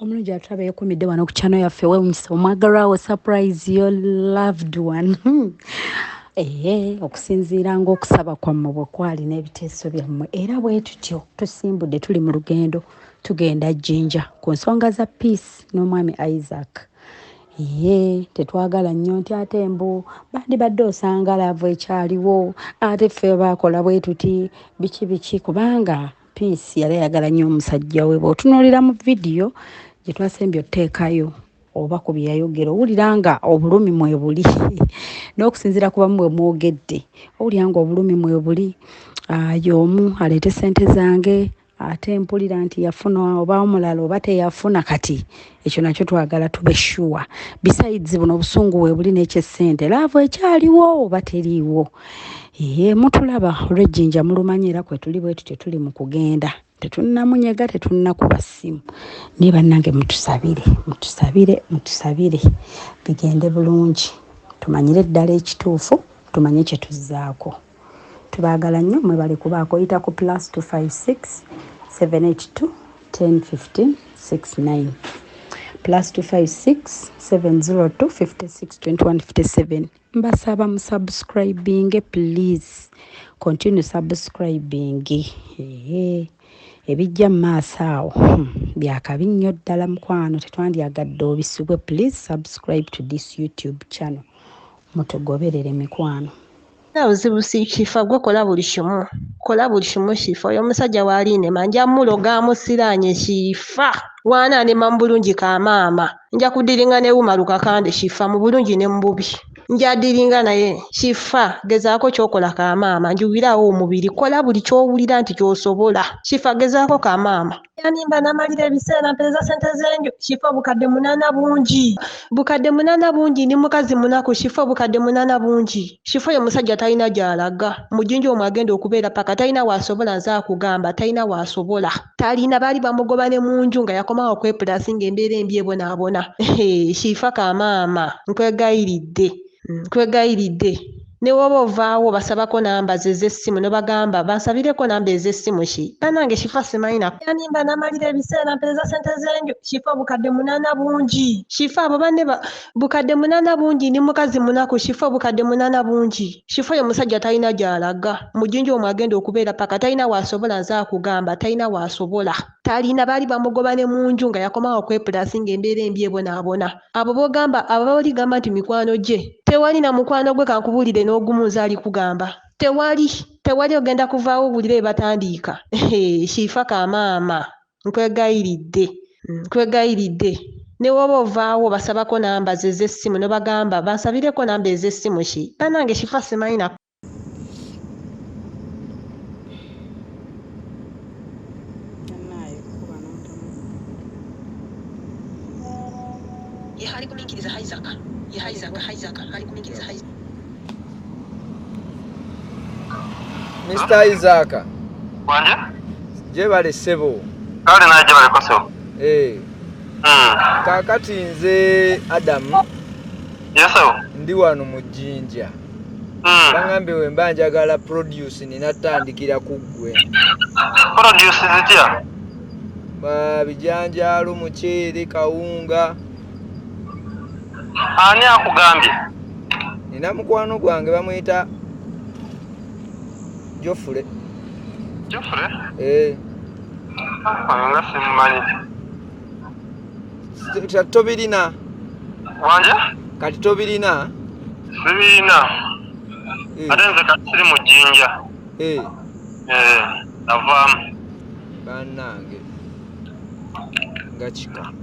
Omulungi atulabe yekumidde wano ku channel yaffe wewunyisa omwagalwawo surprise your loved one. Okusinziira ng'okusaba kwammwe bwe kwali n'ebiteeso byammwe era bwe tutyo tusimbudde tuli mu lugendo tugenda Jinja ku nsonga za peace n'omwami Isaac. Tetwagala nnyo nti ate mbu bandibadde osanga laavu ekyaliwo ate ffe baakola bwe tuti biki kubanga peace yali ayagala nnyo omusajja we. Bw'otunuulira mu vidiyo gye twasembye otteekayo oba ku bye yayogera owulira nga obulumi mwe buli n'okusinziira ku bamu bwe mwogedde owulira nga obulumi mwe buli. Y'omu aleete ssente zange ate mpulira nti yafuna oba omulala oba teyafuna, kati ekyo nakyo twagala tube sure. Besides buno obusungu we buli n'ekyessente laavu ekyaliwo oba teriiwo. Mutulaba olw'ejjinja mulumanyi era kwe tuli bwe tutyo tuli mu kugenda. Tetunnamunyega tetunnakuba ssimu. Naye bannange mutusabire bigende bulungi. Tumanyire ddala ekituufu, tumanye kye tuzzaako. Tubaagala nnyo mwebale kubaako yita ku +256 782 10 15 69 +256 702 56 21 57. Mbasaba musubscribing please. Continue subscribing. Ebijja mu maaso awo byakabi nnyo ddala mukwano, tetwandyagadde obisibwe. Please subscribe to this YouTube channel. Mutugoberere mikwano. Buzibu si kifa gwe kola buli kimu kifa. Oyo omusajja waaliine manja muloga musiranye kifa wana ne mambulungi ka maama nja kudiringa ne umaluka kande kifa mu bulungi ne mbubi nja diringa naye kifa. Gezaako kyokola ka maama njuwirawo omubiri, kola buli kyowulira nti kyosobola kifa. Gezaako ka maama yanimba namalira ebiseera mpereza sente zenju kifa. Bukadde 8 bungi ni mukazi munaku kifa. Bukadde 8 bungi kifa. Oyo musajja talina gy'alaga mujinja omwo agenda okubeera paka talina waasobola. Nze akugamba talina waasobola, talina. Baali bamugoba ne mu nju nga yakomawo okwepulasinga embeera embi ebonaabona. Kifa ka maama nkwegayiridde ne woba ovaawo basabako namba ze z'essimu ne bagamba bansabireko namba ez'essimu ki bannange kifa simayina yanimba namalira ebiseera mpereza sente zenju kifa. Bukadde 8 bungi kifa. Abo banne bukadde 8 bungi ni mukazi munaku kifa. Bukadde 8 bungi kifa. Oyo musajja talina gy'alaga mujinja omwo agenda okubeera paka talina waasobola. Nze akugamba talina waasobola, talina. Baali bamugoba ne mu nju nga yakomawo okwepulasinga embeera embi ebonaabona. Abo b'ogamba abaligamba nti mikwano gye, tewali na mukwano gwe kankubuulire n'ogumu nze ali kugamba tewali ogenda kuvaawo obulire bye batandiika. Kifa ka maama nkwegayiridde ne woba ovaawo basabako namba ze z'essimu ne bagamba bansabireko namba ez'essimu ki bannange kifa simayina. Yehali kumingiriza Isaac hali kumingiriza Isaac. Mr. Isaac. Wanje? Je bale sebo. Kale na je bale koso. Kakati nze Adam. Yeso. Ndi wano mu Jinja. Bangambe we mbanjagala produce ninatandikira kuggwe. Produce zitya? Bijanjalo, muceere, kawunga. Ani akugambye? Nina mukwano gwange bamuyita Jofure. Nga simumanyi. Tobirina. Wanje? Kati tobirina? Sibirina. Ate nze kati siri mu Jinja. Navaamu. Bannange. Nga kika.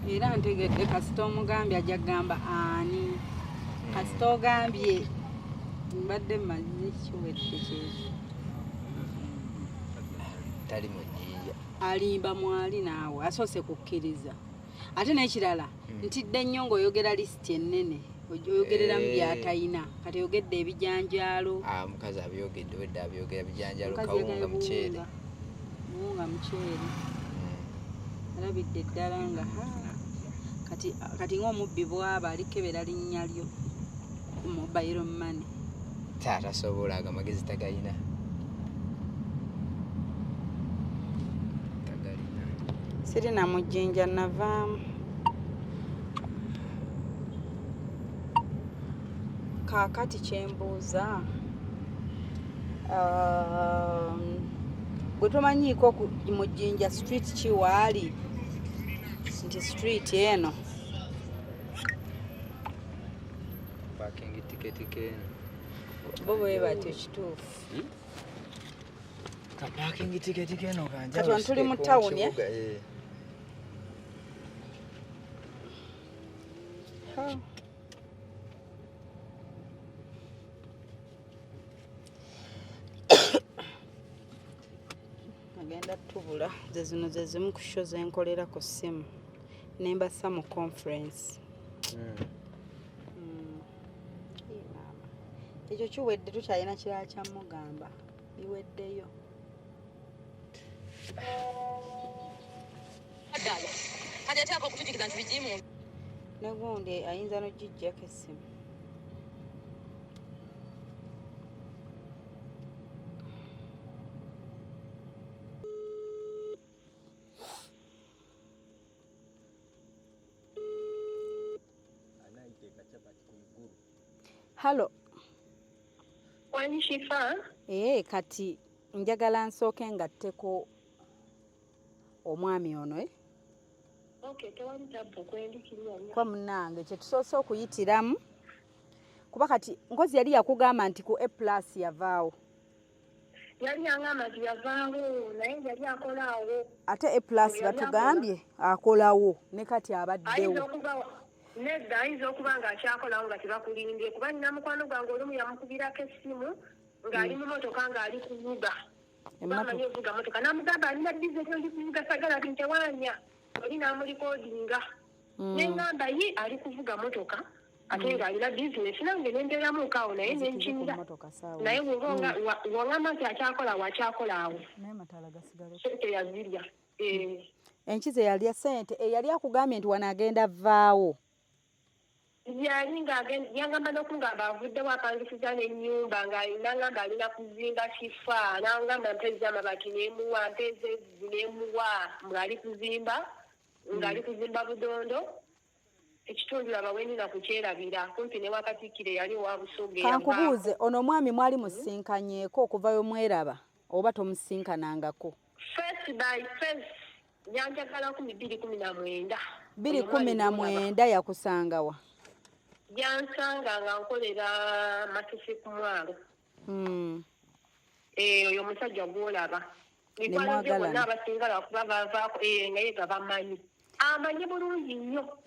Era ntegedde kasita omugambye ajja kugamba ani kasita ogambye mbadde mmazi kiwedde kyekyo tali mu Jinja alimba mwali naawe asoose kukkiriza ate n'ekirala ntidde nnyo ng'oyogera lisiti ennene oyogerera mu by'atalina kati oyogedde ebijanjaalo. Mukazi abyogedde wedde abyogera bijanjaalo kawunga muceere alabidde ddala nga kati ng'omubbi bw'aba alikebera linnya lyo ku mobile money. tasobola agamagezi tagalina. Sirina mujinja navaamu. Kaakati kyembuuza bwe tomanyiiko mujinja street ki waali nti street eno Parking ticket keno. bo bwe batyo kituufu. Ka parking ticket keno kanja. Kati wano tuli mu town ya? Agenda tubula ze zino ze zimu ku show ze nkolera ku ssimu nembasa mu conference. Ekyo kiwedde tukyalina kirala kya mugamba biweddeyo. Ne gundi ayinza n'ogijjako essimu. Halo. Wani Shifa? Kati njagala nsooke ngatteko omwami ono Okay, tewali tabu kwendikirira. Kwa munnange kye tusoose okuyitiramu kuba kati nkozi yali yakugamba nti ku A+ yavaawo. Yali angamba nti yavaawo naye yali akolaawo. Ate A+ batugambye akolawo ne kati abaddewo. Nedda ayinza okuba ng'akyakolawo nga tebakulindye kuba nina mukwano gwange olumu yamukubirako essimu ng'ali mu motoka ng'ali kuvuga. Bamanyi ovuga motoka n'amugamba alina bizinesi ndi kuvuga sagala nti ntewaanya oli n'amulikoodinga. N'engamba ye ali kuvuga motoka ate ng'alina bizinesi nange nendeeramuuko awo naye nenkinira. Naye wongamba nti akyakolaawo. Sente yazirya. Enkize yalya ssente eyali akugambye nti wano agenda vaawo. Yali yangamba n'okungamba avuddewo apangisiza n'ennyumba ng'angamba alina kuzimba kifa n'angamba mpeza amabaati n'emuwa mpeza ezzi n'emuwa ng'ali kuzimba budondo ekitundu laba wenina kukyerabira kumpi ne Wakatikkiro yali owa Busoga. Kankubuuze ono omwami mwali musinkanyeeko okuvayo mweraba oba tomusinkanangako? First by first yanjagala 2019. 2019 yakusangawa? Yansanga nga nkolera Masisi ku mwalo. Oyo omusajja gw'olaba. Mikwano gye bonna abasinga lwakuba bavaako naye nga bamanyi. Amanyi bulungi nnyo.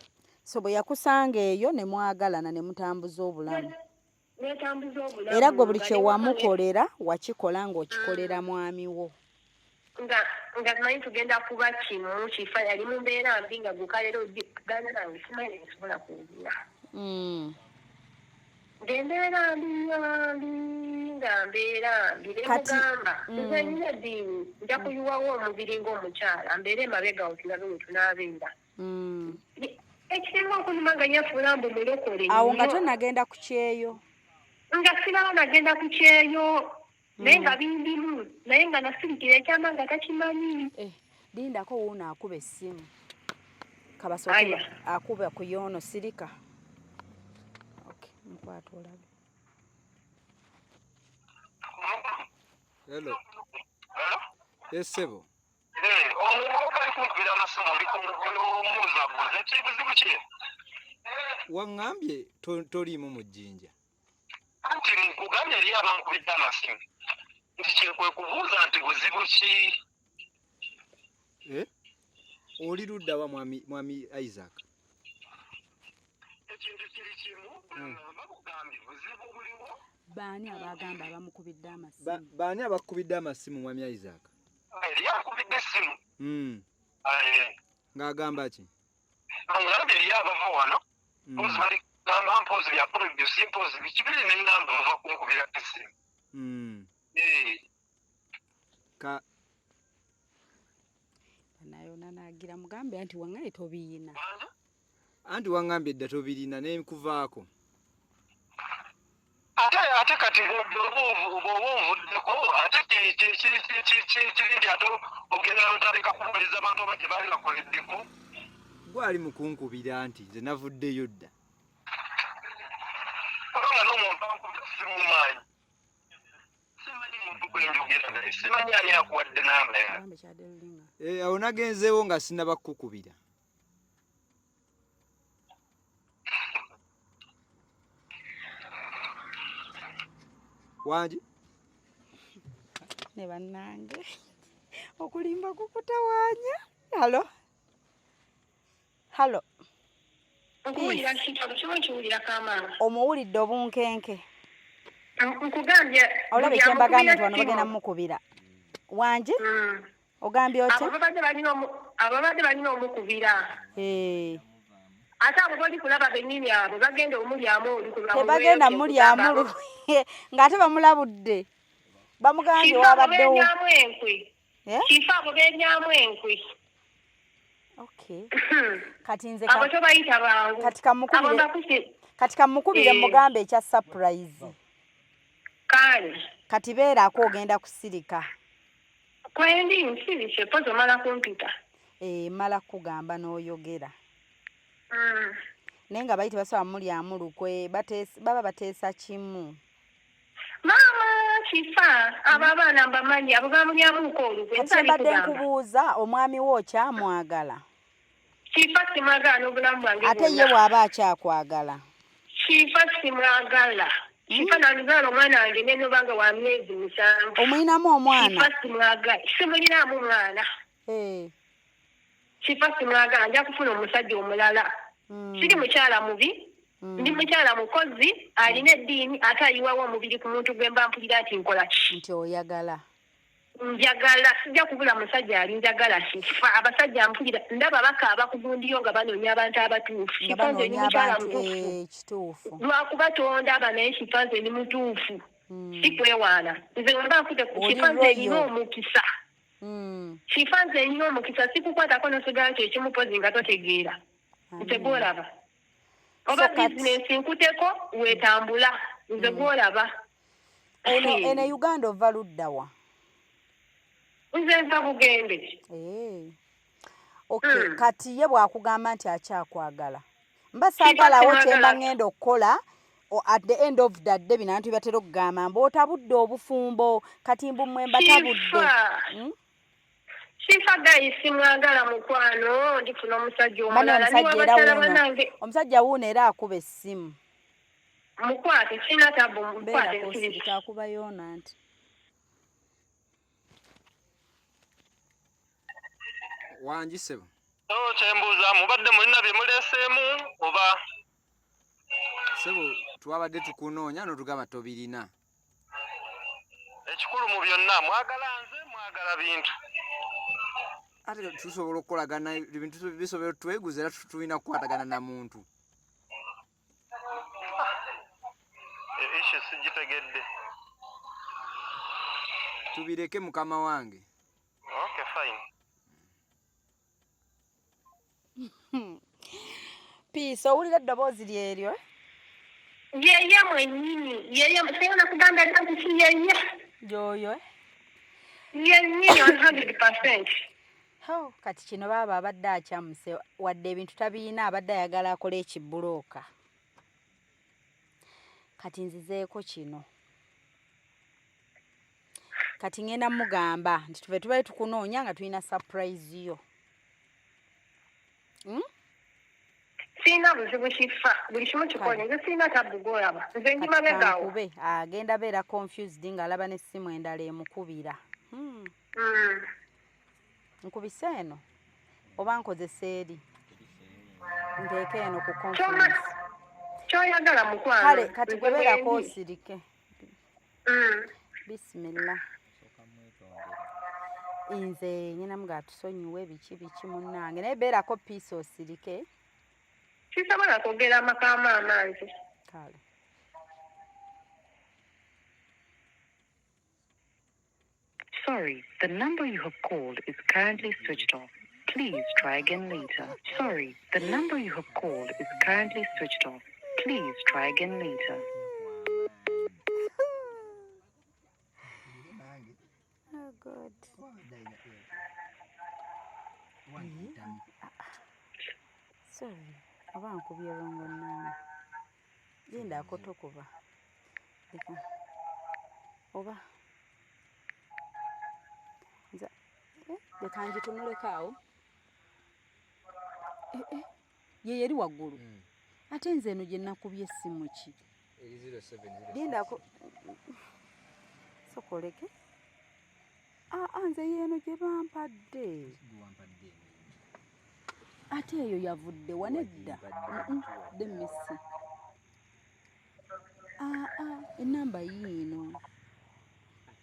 So bwe yakusanga eyo ne mwagalana ne mutambuza obulamu. Netambuza obulamu. Era gwe buli kye wamukolera wakikola ng'okikolera mwami wo. Nga manyi tugenda kuba kimu kifa yali mu mbeera mbi nga gukalera ogigana nange simanyi nsobola kuwulira. Ngembeera mbi nga mbeera mbi nemugamba nze nnina eddiini nja kuyiwawo omubiri ng'omukyala mbeere emabega otulabe we tunaabeera. Ekisinga okunuma nga nyafuula mbu mulokole. Awo nga tonagenda ku kyeyo? Nga siraba nagenda ku kyeyo. Naye nga bindimu naye nga nasirikira ekyama nga takimanyi. Lindako wuuno akuba essimu. Kabasoke akuba ku yono sirika. Okay, mukwata olabe. Hello. Yes, Sebo. Wangambye toliimu mu jjinja. Anti nkugambye eri abankubidde amasimu nti kwe kubuuza nti buzibu ki? Oli ludda wa mwami Isaac? Ekintu kiri kimu bakugambye buzibu buliwo. Baani abagamba abamukubidde amasimu? Baani abakubidde amasimu mwami Isaac? Eri akubidde essimu. Ng'agamba ki? Ngambye eri abava wano gamba mpozi bya produce mpozi bikibiri n'engamba bava kunkubira essimu. Nayo nanagira mugambe anti wangaye tobiina. Anti wangambye dda tobirina ne nkuvaako. Ate kati ovuddeko ate kirindi ate ogenda notaleka kubuliza abantu oba gye baali bakoleddeko. Gwali mukunkubira nti nze navuddeyo dda. Kubanga n'omuntu ankubira simumanyi. Simanyi muntu gwenjogera naye, simanyi ani akuwadde namba yange. Awo nagenzeewo nga sinaba kukubira. Wangi? Ne bannange okulimba kukutawaanya. Halo? Halo? Okuwulira kitalo kimu kiwulira kamaama. Omuwulidde obunkenke. Nkugambye olaba ekyembagambye nti wano bagenda mukubira. Wangi? Ogambye otya? Ababadde balina omukubira. Ate abo bali kulaba bennyini abo bagenda omulyamu olukulwa. Tebagenda mulyamu ng'ate bamulabudde. Bamugambye wabaddewo. Kifa abo beenyamu enkwe. Okay. Kati nze abo tobayita bangu. Kati kamukubire mugambe ekya surprise. Kale. Kati beerako ogenda kusirika. Kwendi nsirike pozo mala kumpita. Mala kugamba n'oyogera. Naye nga bayita basaba mulyamu lukwe baba bateesa kimu. Mama kifa abo abaana mbamanyi abo bamulyamuko olukwe. Kati mbadde nkubuuza omwami wo kyamwagala. Kifa simwagala n'obulamu bwange. Ate ye bw'aba akyakwagala. Kifa simwagala. Kifa nanzala omwana wange nenobanga wa myezi 7. Omulinamu omwana? Kifa simwagala. Simulinamu omwana. Kifa simwagala nja kufuna omusajja omulala. Siri mukyala mubi. Ndi mukyala mukozi alina eddiini ate ayiwawo omubiri ku muntu gwe mba mpulira nti nkola ki. Nti oyagala. Njagala sijja kubula musajja ali njagala Kifa abasajja mpulira ndaba bakaaba ku gundiyo nga banoonya abantu abatuufu. Kifanze ni mukyala mutuufu. Lwakubatonda aba naye Kifanze ni mutuufu. Sikwewaana. Nze wemba nkute ku Kifanze erina omukisa. Kifanze erina omukisa sikukwatako n'osigala nti ekimupozi nga totegeera. Nze gwolaba. Oba bizinensi nkuteko weetambula. Nze gwolaba. Eno Uganda ova luddawa? Nze nva Bugende. Okay, kati ye bw'akugamba nti akyakwagala. Mba saagalawo kyemba ngenda okukola at the end of the day bino abantu batera okugamba mbootabudde obufumbo kati mbumwe mbatabudde. Kifa gayi simwagala mukwano ndifuna omusajja omulala niwe abakyala bannange. Omusajja wuuno era akuba essimu. Mukwate sina tabu mukwate nsirika akuba yoona nti. Wangi sebo. Kyembuuza mubadde mulina bye muleeseemu oba? Sebo twabadde tukunoonya n'otugamba tobirina. Ekikulu mu byonna mwagala nze mwagala bintu. Ate tusobola okukolagana ebintu bisobola tweguza era tulina kukwatagana na muntu. Ishe sigitegedde. Tubireke mukama wange. Okay, fine. Peace, owulira eddoboozi lyeryo? Yeye mwennyini, yeye musayona kugamba nti kiyeye. Yoyo? Yennyini 100%. Kati kino baba abadde akyamuse wadde ebintu tabiina abadde ayagala akola ekibulooka. Kati nzizeeko kino. Kati ngenda mugamba nti tuve tubaye tukunoonya nga tulina surprise yo. Sina buzibu Kifa buli kimu kikola nze sina tabugolaba nze ndi mabegawo. Agenda beera confused ng'alaba n'essimu endala emukubira. Nkubise eno oba nkozesa eri nteeka eno ku confidence. Kyoyagala mukwano. Kale kati gwebeerako osirike. Bismillah. Nze nyinamu gatusonyiwe biki munnange naye beerako piisi osirike. Sisobola kwogera amaka maama nze. Kale. Sorry, the number you have called is currently switched off. Please try again later. Sorry, the number you have called is currently switched off. Please try again later. God. Sorry. Oba nkubye rongo nange. Genda akotokuba. Oba. Nza. Leka ngitunuleko awo. Ye yeri waggulu. Ate nze eno gye nakubye essimu ki? 07. Genda ko. Sokoleke. Nze yeeno gye bampadde. Ate eyo yavudde wanedda. Demisi. Enamba yiino.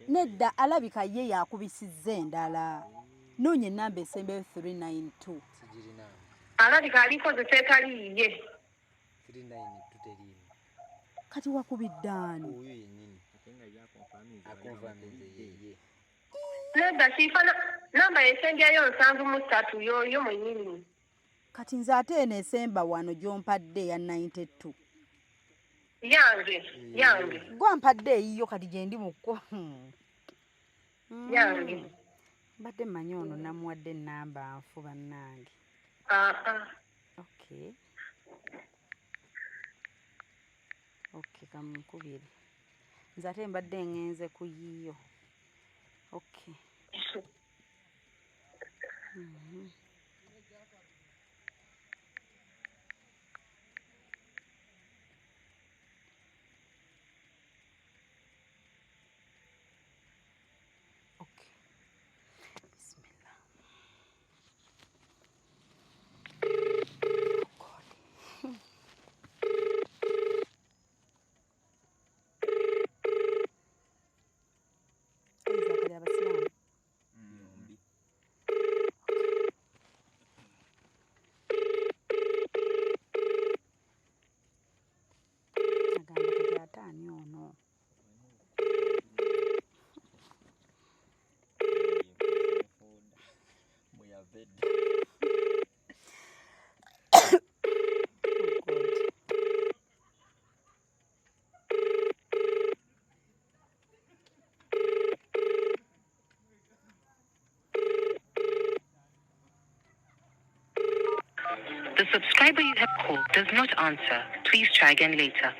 Nedda alabika ye yakubisizza endala. Noonya enamba esembeyo 392. Alabika alikozesa etali ye. 392 teriimu. Kati wakubidde ani? Oyo yennyini. Akonfamize yeye. Nedda kifana namba esembyayo 73 yoyo mwennyini. Kati nze ate eno esemba wano gy'ompadde ya 92. Yange. Gwampadde eyiyo kati gye ndi mukko. Yange. Mbadde mmanyi ono namuwadde ennamba nfu bannange. Okay. Okay, kamunkubire. Nze ate mbadde ngenze ku yiyo. Okay. Okay. Bismillah. Oh God. The subscriber you have called does not answer. Please try again later.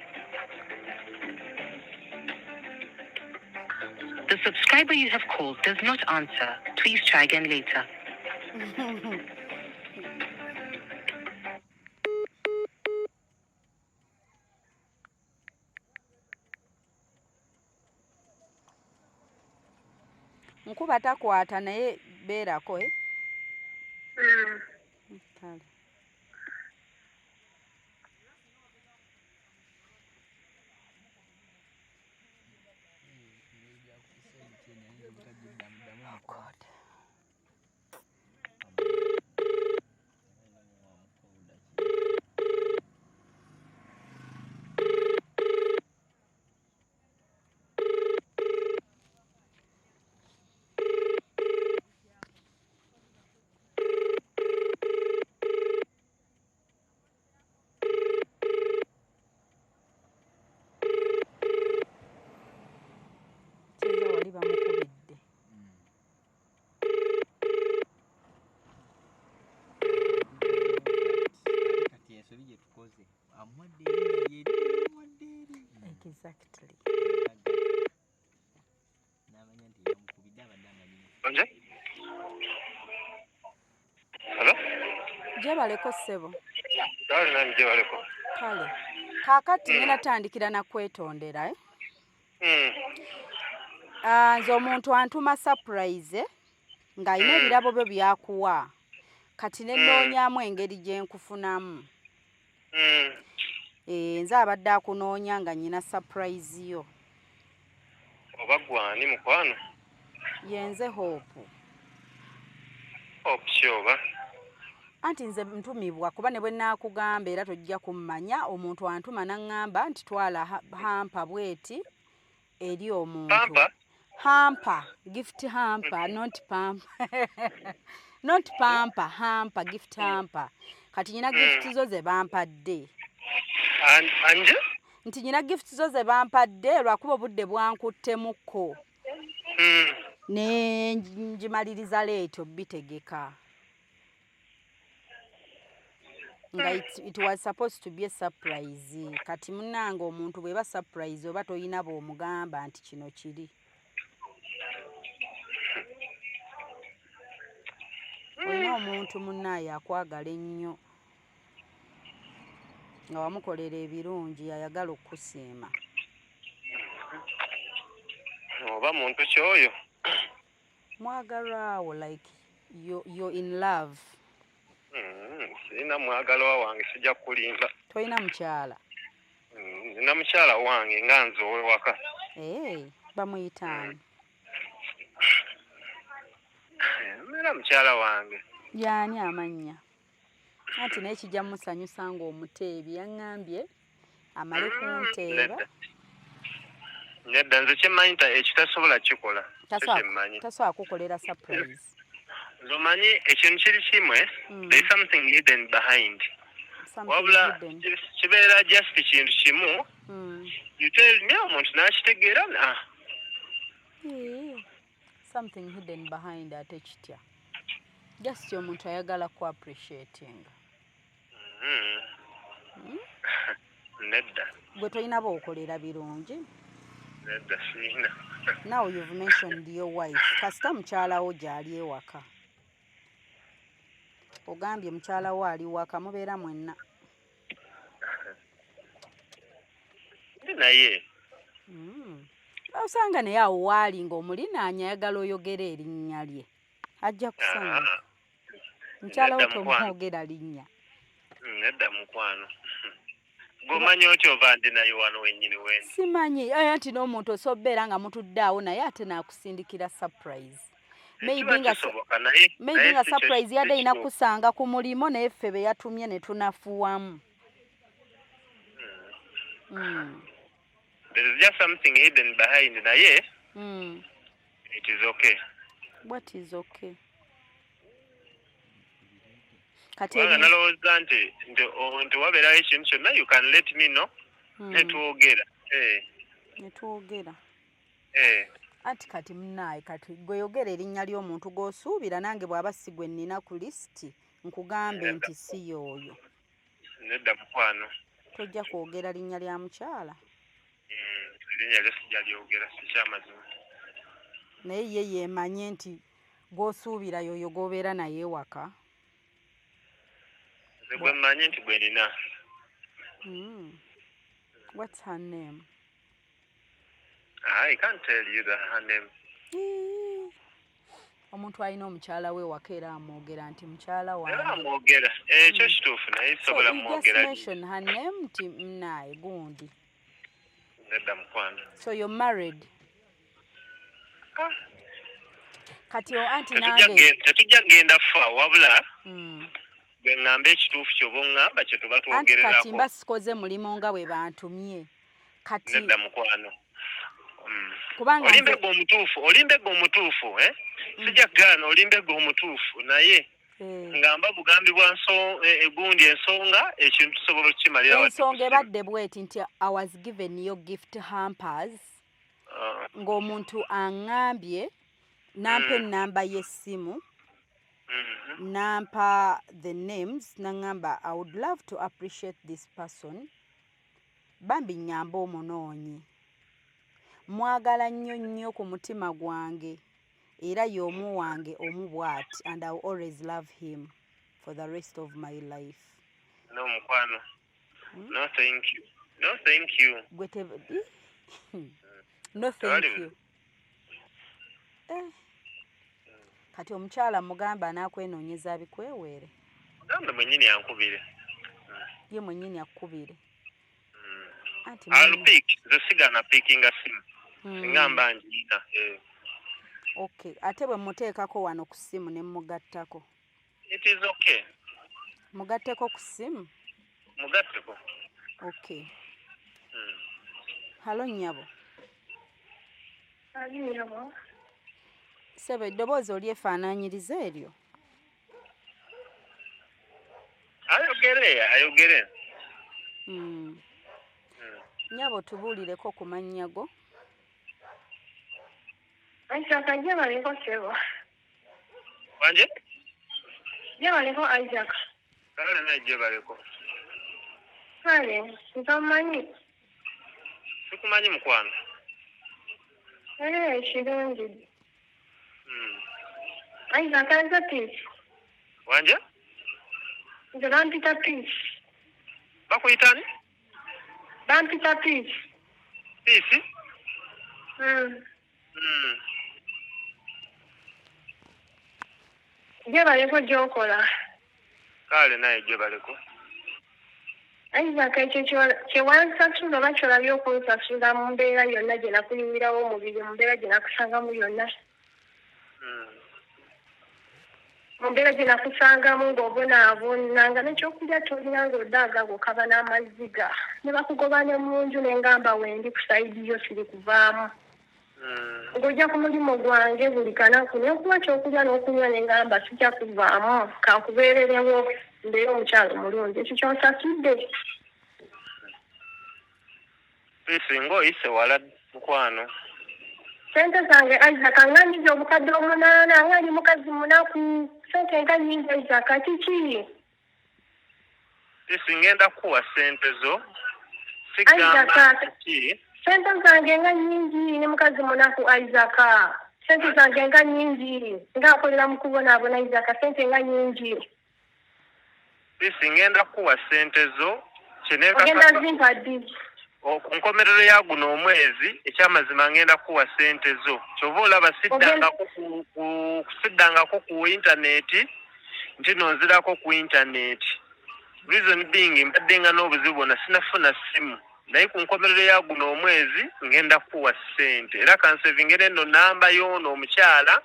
The subscriber you have called does not answer. Please try again later. Nkuba takwata naye beerako Kale. Oh God. Wali bamukubidde. Exactly. Hello? Gyebaleko ssebo. Nani gyebaleko? Kale. Kaakati ngenda tandikira na kwetondera nze omuntu antuma surprise ng'alina ebirabo byo byakuwa. Kati ne nnoonyaamu engeri gye nkufunamu. Nze abadde akunoonya nga nnyina surprise yo. Oba gwani mukwano? Yenze Hope. Hope oba? Anti nze ntumibwa kuba ne bwe nnaakugamba era tojja kummanya omuntu antuma n'aŋŋamba nti twala hampa bweti eri omuntu. Pampa? Hamper, gift hamper, not pamper. Not pamper, hamper, gift hamper. Kati nyina gift zo ze bampadde. Anje? Nti nyina gift zo ze bampadde lwakuba obudde bwankuttemukko. ne ngimaliriza leeto bitegeka nga it was supposed to be a surprise. Kati munange omuntu bweba surprise oba toyina bw'omugamba nti kino kiri. Olina omuntu munnaye akwagala ennyo nga wamukolera ebirungi ayagala okukusiima. Oba muntu kyoyo Mwagalwawo like you're in love. Sina mwagalwa wange sijja kulimba. Toyina mukyala? Nina mukyala wange nga nze ow'ewaka. Bamuyitaani? Nina mukyala wange. Y'ani amannya? Anti naye kijja musanyusa ng'omuteebi yaŋŋambye amale kunteeba. Nedda nze kyemmanyi ekitasobola kikola. Tasobola kukolera surprise. Zomanyi ekintu kiri kimwe, there's something hidden behind. Wabula kibeera just kintu kimu. You tell me omuntu n'akitegeera something hidden behind ate kitya. Just omuntu ayagala ku appreciating. Nedda. Gwe toyina b'okolera birungi? Nedda sina. Now you've mentioned your wife. Kasita mukyala wo gy'ali ewaka. Ogambye mukyala wo ali waka mubeera mwenna. Naye. Osanga naye awo waali ng'omulinaanya ayagala oyogera erinnya lye. Ajja kusanyuka. Mukyala wo tomwogera linnya. Nedda mukwano. Gomanyi otyo oba ndi naye wano wennyini wendi. Simanyi anti n'omuntu osobbeera nga mutudde awo naye ate n'akusindikira surprise. Maybe nga surprise yadde ayina kusanga ku mulimo naye ffe be yatumye ne tunafuwamu. There is just something hidden behind naye. It is okay. What is okay? Kati nalowooza nti wabeerawo ekintu kyonna you can let me know. Netwogera. Netwogera. Ati kati munnaye kati gwe yogera erinnya ly'omuntu gw'osuubira nange bw'aba si gwe nnina ku lisiti nkugambe nti si y'oyo. Nedda mukwano. Tojja kwogera linnya lya mukyala? Linnya lye sijja lyogera si kyamazima. Naye ye yeemanye nti gw'osuubira y'oyo gw'obeera naye ewaka. Nze bwe mmanyi nti gwe nina. What's her name? I can't tell you her name. Omuntu alina omukyala we waka era amwogera nti mukyala wange. Era amwogera. Ekyo kituufu naye sobola mwogera. So you just mention her name nti naye gundi. Nedda mukwano. So you're married? Kati anti nange. Tetujja genda fa wabula. Bwe ngamba ekituufu ky'oba oŋŋamba kye tuba twogererako. Anti kati mba sikoze mulimo nga bwe bantumye. Kati. Nedda mukwano. Kubanga olimbega omutuufu sijja kugaana olimbega omutuufu naye ngamba bugambi bwa gundi ensonga ekintu tusobola okukimalira ensonga ebadde bweti nti I was given your gift hampers ng'omuntu aŋŋambye nampa ennamba y'essimu nampa the names naŋŋamba I would love to appreciate this person bambi nnyamba omunoonyi mwagala nnyo ku mutima gwange era y'omu wange omu bw'ati and I will always love him for the rest of my life. No mukwano. No thank you. No thank you. No thank you. Kati omukyala mugamba anakwenoonyeza bikweweere. Mugamba mwennyini yankubire. Ye mwennyini akkubire. I'll pick. Nze sigaana pickinga simu. Ngamba njiina. Okay. Ate bwe muteekako wano ku ssimu ne mugattako. It is okay. Mugatteko ku ssimu? Mugatteko. Okay. Halo nnyabo. Nnyabo. Sebe eddoboozi olyefaanaanyiriza eryo? Ayogere. Nnyabo tubuulireko ku mannya go. Isaac ajebaleko sebo. Wanje? Jebaleko Isaac. Kale na jebaleko. Kale, ntamanyi. Sikumanyi mukwano. Kirungi. Isaac aza peace. Wanje? Nze bampita peace. Bakuyitani? Bampita peace. Peace? Jebaleko gy'okola. Kale naye jebaleko. Isaac ekyo kyewansasula oba kyolabye okunsasula mu mbeera yonna gye nakulimirawo omubiri mu mbeera gye nakusangamu yonna. Mu mbeera gye nakusangamu ng'obonaabonanga n'ekyokulya tolina ng'odaaga ng'okaba n'amaziga. Ne bakugoba ne mu nju ne ngamba wendi ku sayidi yo siri kuvaamu. Ng'ojja ku mulimu gwange buli kanaku n'okuba kyokulya n'okunywa ne ngamba sijja kuvaamu kankubeererewo mbeera omukyalo omulungi. Ekyo kyonsasudde. Singa oyise wala mukwano. Sente zange Isaac nga nyiza obukadde 8 nga ndi mukazi munaku. Sente nga nyingi Isaac kiki? Ngenda kuwa sente zo. Sente zange nga nyingi ne mukazi munaku Isaac. Sente zange nga nyingi. Nga akolera mu kubonaabona Isaac sente nga nyingi. Ngenda kuwa sente zo. Ogenda zimpadi. Nkomerero ya guno omwezi ekyamazima ngenda kuwa sente zo. Kyova olaba kusiddangako ku intaneti nti nonzirako ku intaneti. Reason being mbadde nga n'obuzibu bwonna sinafuna simu. Naye ku nkomerero ya guno omwezi ngenda kuwa sente. Era kansevingere eno namba y'ono omukyala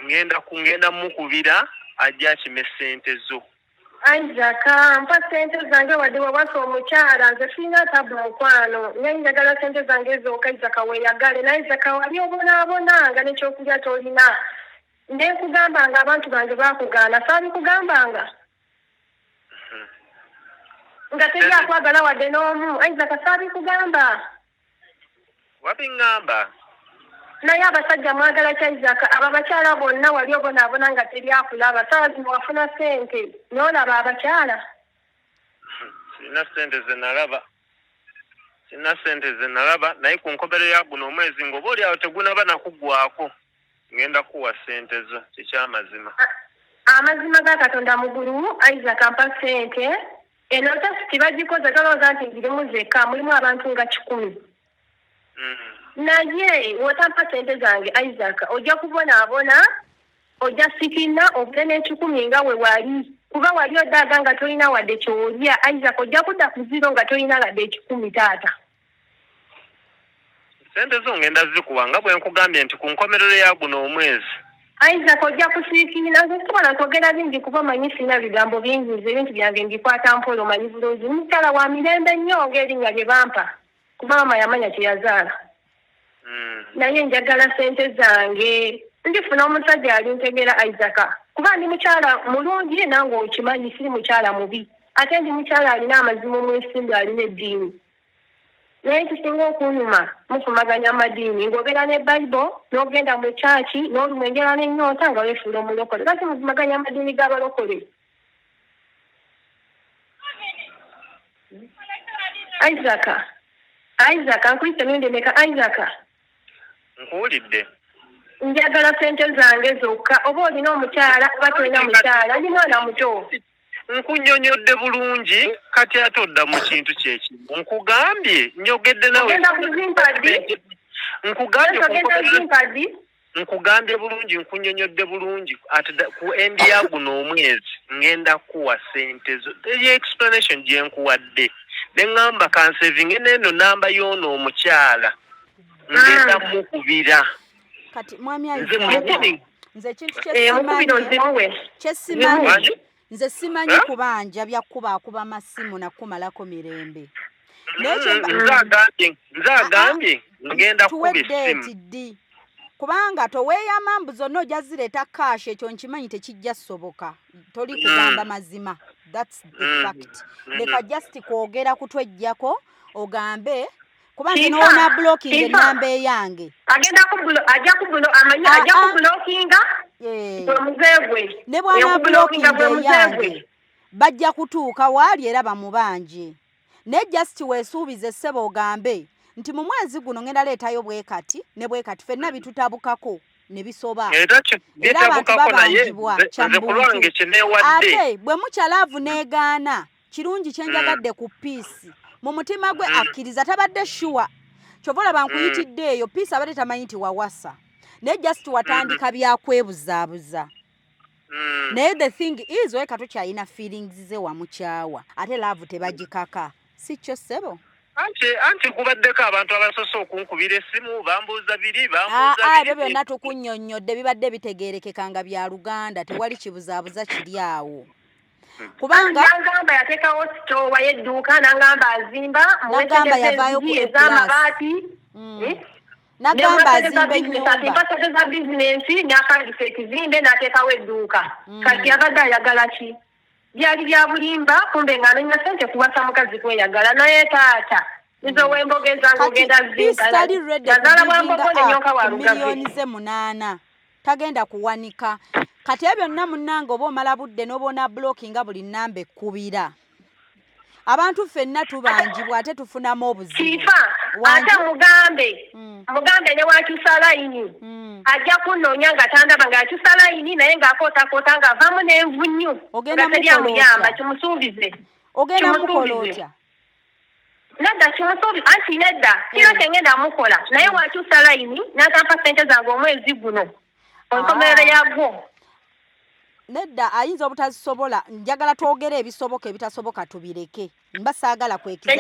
ngenda mukubira ajja akime sente zo. Isaac, mpa sente zange wadde wabasa omukyala nze sirina tabu mukwano. Naye njagala sente zange zokka Isaac weeyagale. Naye Isaac wali obonaabonanga n'ekyokulya tolina. Nekugambanga abantu bange bakugaana. Saabikugambanga? Nga teri akwagala wadde n'omu. Isaac saabikugamba? Wabiŋŋamba? Naye abasajja mwagala kya Isaac abakyala bonna wali obonaabona nga teri akulaba. Saawa zino wafuna sente n'olaba abakyala? Sirina sente ze nalaba naye ku nkomerero ya guno omwezi ng'oba oli awo tegunaba nakuggwako ngenda kuwa sente zo kikyamazima. Amazima ga Katonda mugulu Isaac ampa sente. Eno tasiti bagikoze tolowooza nti ngirimu zeka mulimu abantu nga 10. Naye wotampa sente zange Isaac ojja kubonaabona ojja sikina obule n'ekikumi nga we wali kuba wali odaaga nga tolina wadde kyolya Isaac ojja kudda ku zero nga tolina ladde 10 taata. Sente zo ngenda zikuwa nga bwe nkugambye nti ku nkomerero ya guno omwezi. Isaac ojja kusiikirira nze sobola kwogera bingi kuba manyi sina bigambo bingi nze ebintu byange mbikwata mpola omanyi bulungi. Mukyala wa mirembe nnyo ng'erinnya lye bampa kuba mama yamanya kyeyazaala. Naye njagala sente zange ndifuna omusajja alintegera Isaac kuba ndi mukyala mulungi nange okimanyi siri mukyala mubi ate ndi mukyala alina amazima omwesimbu alina eddiini. Naye kisinga okunyuma mufumaganya amadiini ng'ogera ne Bible n'ogenda mu kyaki n'olumwengera n'ennyota nga weefuula omulokole. Lwaki mufumaganya amadiini g'abalokole? Isaac nkuyise emirundi emeka Isaac? Nkuwulidde. Njagala sente zange zokka oba olina omukyala oba tolina mukyala ndi mwana muto. Nkunnyonnyodde bulungi kati ate odda mu kintu kyekimu. Nkugambye njogedde nawe. Ogenda ku zimpadi? Nkugambye bulungi nkunnyonnyodde bulungi ate ku endi ya guno omwezi ngenda kuwa sente zo. Eri explanation gye nkuwadde. Ne ngamba kansevinge n'eno namba y'ono omukyala. Ngenda mukubira. Kati mwami Isaac nze kintu kyesimanyi nze simanyi kubanja byakuba amasimu nakumalako mirembe. Nze agambye ngenda kuba essimu. Kubanga toweeyama mbu zonna ojja zireeta kashi ekyo nkimanyi tekijja soboka. Toli kugamba mazima. That's the fact. Leka just kwogera kutwejjako ogambe Kubanze noona blocking enamba eyange. Agenda ajja kubulo amanyi ajja kublockinga. Gwe muzegwe. Ne bwana blocking eyange. Bajja kutuuka waali era bamubanje. Ne just weesuubize ssebo ogambe nti mu mwezi guno ngenda leetayo bwekati ne bwekati ffenna bitutabukako ne bisoba. Era abantu babanjibwa kyambuntu. Ate bwe mukyalaavu n'egaana kirungi kyenjagadde ku piisi. Mu mutima gwe akkiriza tabadde shuwa. Kyova olaba nkuyitidde eyo piisi abadde tamanyi nti wawasa. Ne just watandika byakwebuzaabuza. Naye the thing is we kato kyayina feelings ze wamukyawa. Ate laavu tebagikaka. Si kyo ssebo? Anti kubaddeko abantu abasoose okunkubira essimu bambuuza biri bambuuza ebyo byonna tukunnyonnyodde bibadde bitegeerekeka nga bya Luganda tewali kibuzaabuza kiri awo. Kubanga nagamba yateekawo sitoowa y'edduuka nagamba azimba nagamba yavaayo ku ez'amabaati nagamba azimba ennyumba empasate za bizinensi n'akandisa ekizimbe n'ateekawo edduuka kati yabadde ayagala ki byali bya bulimba kumbe ng'anenya ssente kuwasa mukazi kweyagala naye taata nizo wembogeza ng'ogenda zintazala bwembogo nenyoka wa Lugabe miliyoni ze 8 tagenda kuwanika kati ebyo byonna munnange oba omala budde n'obona blocking nga buli nnamba ekkubira abantu ffenna tubanjibwa ate tufunamu obuzibu kifa ate mugambe ne wakyusa layini ajja kunnoonya nga tandaba ng'akyusa layini naye ng'akootakoota ng'avaamu n'envu nnyo nga teryamuyamba kimusuubize ogenda mukola otya nedda kimusuubize anti nedda kino kyengenda mukola naye wakyusa layini n'atampa ssente zange omwezi guno onkomerero yagwo nedda ayinza obutazisobola njagala twogere ebisoboka ebitasoboka tubireke mba saagala kwekiza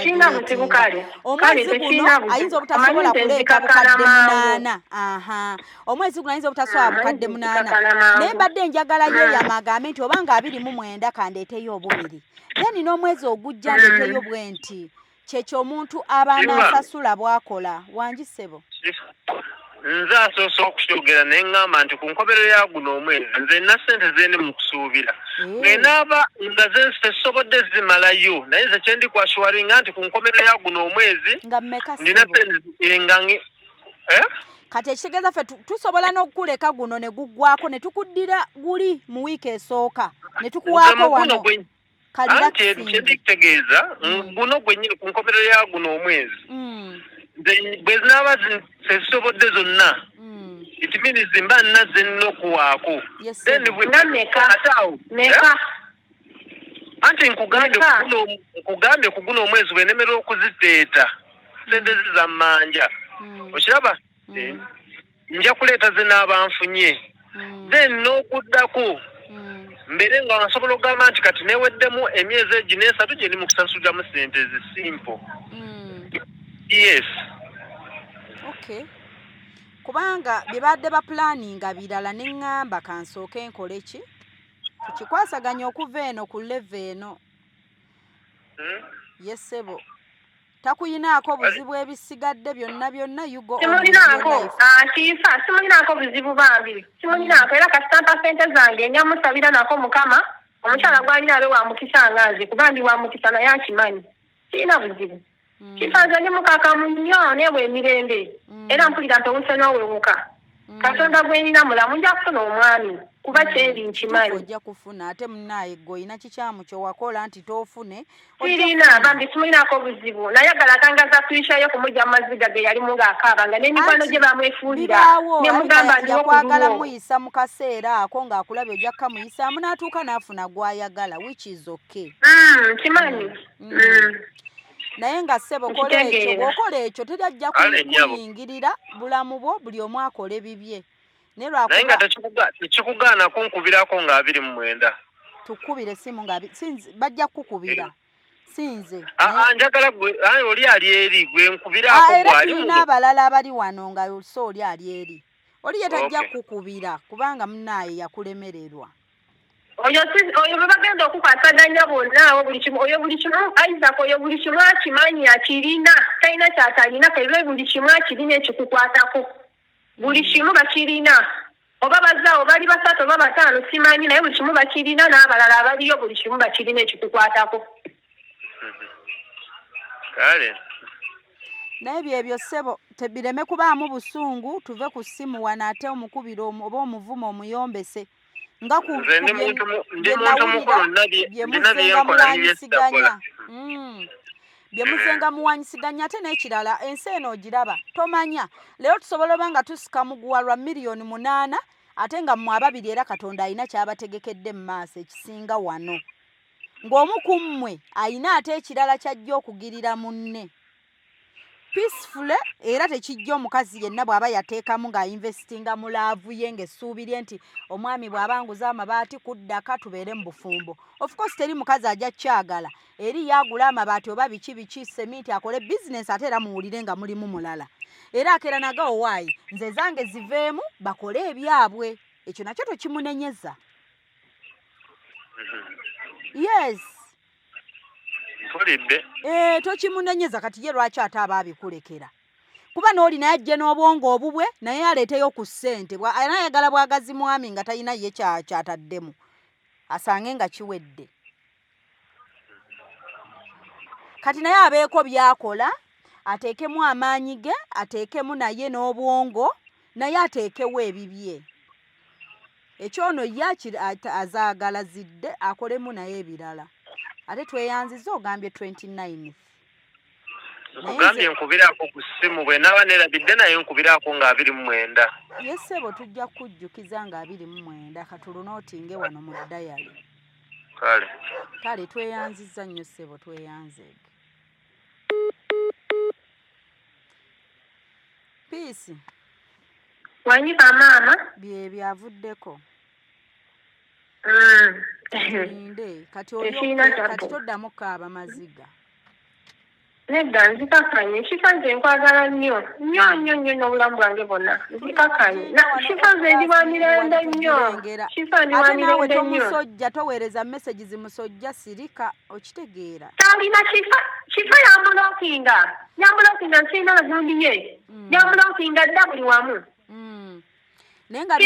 omwezi guno ayinza obutasobola kuleeta bukadde 8 omwezi guno ayinza obutasobola bukadde 8 naye mbadde njagala yeeyama agambe nti obanga 29 kandeeteyo obubiri ye nina omwezi ogujja ndeeteyo bwe nti kyekyo omuntu abaana asasula bwakola wangisebo nze asoose okukyogera naye ŋŋamba nti ku nkomerero ya guno omwezi nze nina ssente zendi mu kusuubira ng'enaaba nga ze tesobodde zimalayo naye nze kye ndi kwashwaringa nti ku nkomerero ya guno omwezi nina ssente kati ekitegeeza ffe tusobola n'okukuleka guno ne guggwako ne tukuddira guli mu wiiki esooka ne tukuwaako wano anti kye ndikutegeeza guno gwennyini ku nkomerero ya guno omwezi bwe zinaaba tezisobodde zonna itimini mba nina zennokuwaako meka anti nkugambye ku guno omwezi bwenemerera okuziteeta sente zizammanja okiraba nja kuleeta zinaaba nfunye then n'okuddako mbere nga nsobola okugamba nti kati neweddemu emyezi egi n'esatu gye ndi mu kusasuliramu sente zisimple yes okay kubanga bibadde ba planning birala neŋŋamba kansooke nkole ki tukikwasaganya okuva eno ku leve eno yesebo takuyinaako buzibu ebisigadde byonna yugo simulinaako buzibu bambi simulinaako era kasitampa ssente zange nyamusabira nako mukama omukyala gwalina abe wamukisa nga nze kuba ndi wamukisa naye akimanyi sirina buzibu kifanze ndi mukakamu nnyo nebwe emirembe era mpulira nti obuse n'owewuka katonda gwenina mulamu nja kufuna omwami kuba kyendi nkimanyi ojja kufuna ate munaaye gwe olina kikyamu kyewakola nti toofune sirina bambi simulinaako buzibu nayagala atangaza tuishayo kumujja mu maziga ge yalimu ng'akaaba nga n'emikwano gye bamwefuulira nemugamba ndikwagala muyisa mu kaseera ako ng'akulabye ojja kukamuyisaamu n'atuuka n'afuna gw'ayagala which is okay kimanyi naye nga ssebo kola ekyo bw'okola ekyo teryajja kuyingirira bulamu bwo buli omu akole bibye naye nga tekikugaanako nkubirako nga 29 tukubire simu nga bajja kukukubira sinze njagala oli ali eri gwe nkubirako gwali n'abalala abali wano nga so oli ali eri oli ye tajja kukukubira kubanga munaaye yakulemererwa oyo bwe bagenda okukwasaganya bonna oyo buli kimu Isaac oyo buli kimu akimanyi akirina talina kyatalina kaire buli kimu akirina ekikukwatako buli kimu bakirina oba bazaawo bali 3 oba 5 simanyi naye buli kimu bakirina n'abalala abaliyo buli kimu bakirina ekikukwatako kale naye byebyo ssebo tebireme kubaamu busungu tuve ku ssimu wano ate omukubiro oba omuvumo omuyombese nga ku ndi muntu mukulu ndina byenkola muwanyisiganya bye muzenga muwanyisiganya ate n'ekirala ensi eno ogiraba tomanya leero tusobola oba nga tusika muguwa lwa miliyoni 8 ate nga mmwe ababiri era Katonda alina kyabategekedde mu maaso ekisinga wano ng'omu ku mmwe alina ate ekirala kyajja okugirira munne peaceful era tekijja omukazi yenna bw'aba yateekamu ng'ayinvestinga mu laavu ye ng'essuubirye nti omwami bw'abanguza amabaati kuddaka tubeere mu bufumbo of course teri mukazi ajja kyagala eri yagula amabaati oba biki seminti akole bizinesi ate era muwulire nga mulimu mulala era akeera nagawo waayi nze zange ziveemu bakole ebyabwe ekyo nakyo tokimunenyeza yes tokimunenyeza kati ye lwaki ate aba abikulekera kuba n'oli naye ajje n'obwongo obubwe naye aleeteyo ku ssente anayagala bwagazi mwami nga talina ye kyataddemu asange nga kiwedde kati naye abeeko by'akola ateekemu amaanyi ge ateekemu naye n'obwongo naye ateekewo ebibye ekyono ye azaagala zidde akolemu naye ebirala ate tweyanziza ogambye 29 ogambye nkubiraako ku ssimu bwe naaba neerabidde naye nkubiraako nga 29 yesebo tujja kujjukiza nga 29 katulunootinge wano mu dayali kale tweyanziza nnyo ssebo tweyanzeege piisi wanyika maama bye byavuddeko inde kati toddamu kaaba maziga nedda nzikakanye kifa nze nkwagala nnyo n'obulamu bwange bwonna nzikakanye kifa nze ndi wa mirembe nnyo kifa ndi wa mirembe nnyo tomusojja toweereza message zimusojja sirika okitegeera talina kifa yamulokinga nsirina bagundi ye yamulokinga dda buli wamu naye nga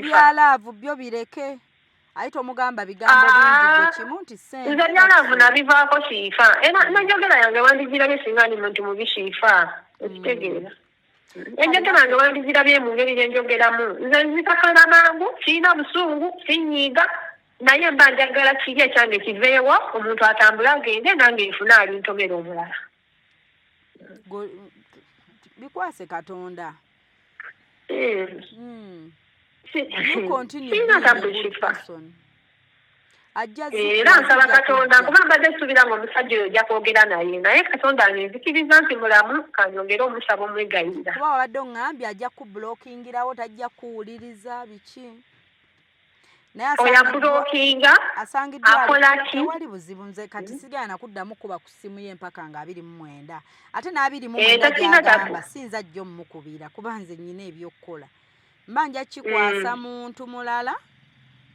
byalaavu byo bireke ayi tomugamba bigambo bingi kimu nti nze byalaavu nabivaako kiifa era n'enjogera yange wandigirabye singa ndi muntu mubi kiifa okitegeera enjogera yange wandigirabye mu ngeri gyenjogeramu nze nzikakala mangu sirina busungu sinyiiga naye mba njagala kiri ekyange kiveewo omuntu atambula agende nange nfuna alintomera omulala bikwase Katonda era nsaba Katonda kuba mbadde suubira nga omusajja oyo ojja kwogera naye Katonda anzikiriza nti mulamu kanyongere omusaba omwegayirira kuba wabadde oŋŋambye ajja kubulokingirawo tajja kuwuliriza biki oyabulokinga akola ki tewali buzibu nze kati sigana kuddamu kuba ku ssimu ye mpaka nga 29 ate na29 gyagamba sinza ajja omukubira kuba nze nnyina ebyokukola mba nja kikwasa muntu mulala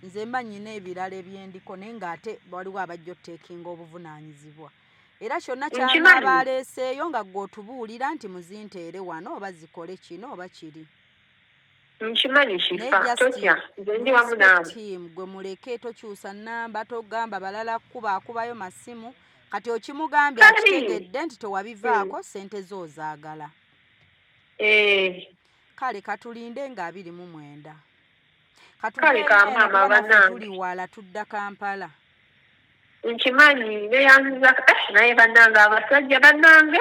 nze mba nnyina ebirala ebyendiko naye ng'ate waliwo abajja oteekinga obuvunaanyizibwa era kyonna kyaba aleeseeyo nga gwe otubuulira nti muzinteere wano oba zikole kino oba kiri nkimanyi kifa totya nze ndi wamu naawe gwe muleke tokyusa nnamba togamba balala akubayo masimu kati okimugambye akitegedde nti tewabivaako ssente zo ozaagala kale katulinde nga 29 kale kamama banange tuli wala tudda Kampala nkimanyi neyanziza naye bannange abasajja bannange